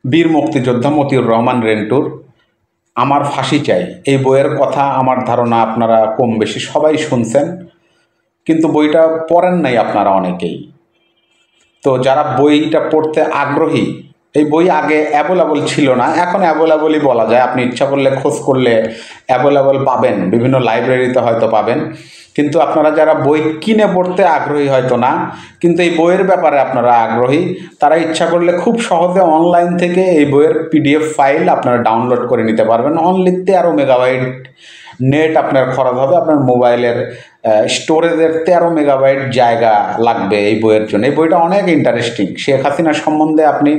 বীর মুক্তিযোদ্ধা মতিউর রহমান রেন্টুর আমার ফাঁসি চাই। এই বইয়ের কথা আমার ধারণা আপনারা কম বেশি সবাই শুনছেন, কিন্তু বইটা পড়েন নাই আপনারা অনেকেই। তো যারা বইটা পড়তে আগ্রহী, এই বই আগে অ্যাভেলেবল ছিল না, এখন অ্যাভেলেবলই বলা যায়। আপনি ইচ্ছা করলে খোঁজ করলে অ্যাভেলেবল পাবেন, বিভিন্ন লাইব্রেরিতে হয়তো পাবেন। কিন্তু আপনারা যারা বই কিনে পড়তে আগ্রহী হয়তো না, কিন্তু এই বইয়ের ব্যাপারে আপনারা আগ্রহী, তারা ইচ্ছা করলে খুব সহজে অনলাইন থেকে এই বইয়ের পিডিএফ ফাইল আপনারা ডাউনলোড করে নিতে পারবেন। অনলি 13 মেগাবাইট নেট আপনার খরচ হবে। আপনার মোবাইলের স্টোরেজের 13 মেগাবাইট জায়গা লাগবে এই বইয়ের জন্য। এই বইটা অনেক ইন্টারেস্টিং। শেখ হাসিনা সম্বন্ধে আপনি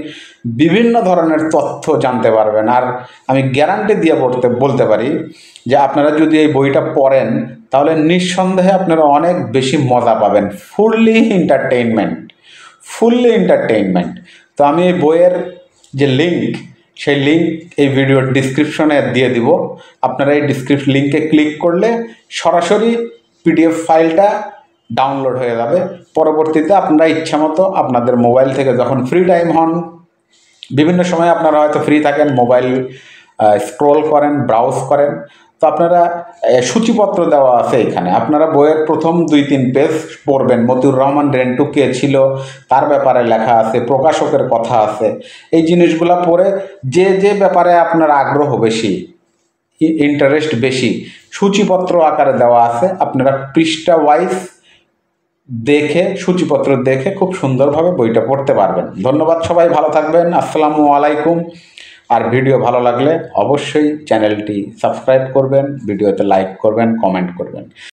বিভিন্ন ধরনের তথ্য জানতে পারবেন। আর আমি গ্যারান্টি দিয়ে বলতে পারি যে আপনারা যদি এই বইটা পড়েন তাহলে নিঃসন্দেহে আপনারা অনেক বেশি মজা পাবেন। Fully entertainment. তো আমি এই বইয়ের যে লিঙ্ক, সেই লিঙ্ক এই ভিডিওর ডিসক্রিপশনে দিয়ে দিব। আপনারা এই লিঙ্কে ক্লিক করলে সরাসরি পিডিএফ ফাইলটা ডাউনলোড হয়ে যাবে। পরবর্তীতে আপনারা ইচ্ছামতো আপনাদের মোবাইল থেকে যখন ফ্রি টাইম হন, বিভিন্ন সময় আপনারা হয়তো ফ্রি থাকেন, মোবাইল স্ক্রল করেন, ব্রাউজ করেন, তো আপনারা সূচিপত্র দেওয়া আছে এখানে। আপনারা বইয়ের প্রথম 2-3 পেজ পড়বেন। মতিউর রহমান রেন্টু কে ছিল তার ব্যাপারে লেখা আছে, প্রকাশকের কথা আছে। এই জিনিসগুলো পড়ে যে যে ব্যাপারে আপনার আগ্রহ বেশি, ইন্টারেস্ট বেশি, সূচিপত্র আকারে দেওয়া আছে। আপনারা পৃষ্ঠা ওয়াইজ দেখে, সূচিপত্র দেখে খুব সুন্দরভাবে বইটা পড়তে পারবেন। ধন্যবাদ, সবাই ভালো থাকবেন। আসসালামু আলাইকুম। আর ভিডিও ভালো লাগলে অবশ্যই চ্যানেলটি সাবস্ক্রাইব করবেন, ভিডিওতে লাইক করবেন, কমেন্ট করবেন।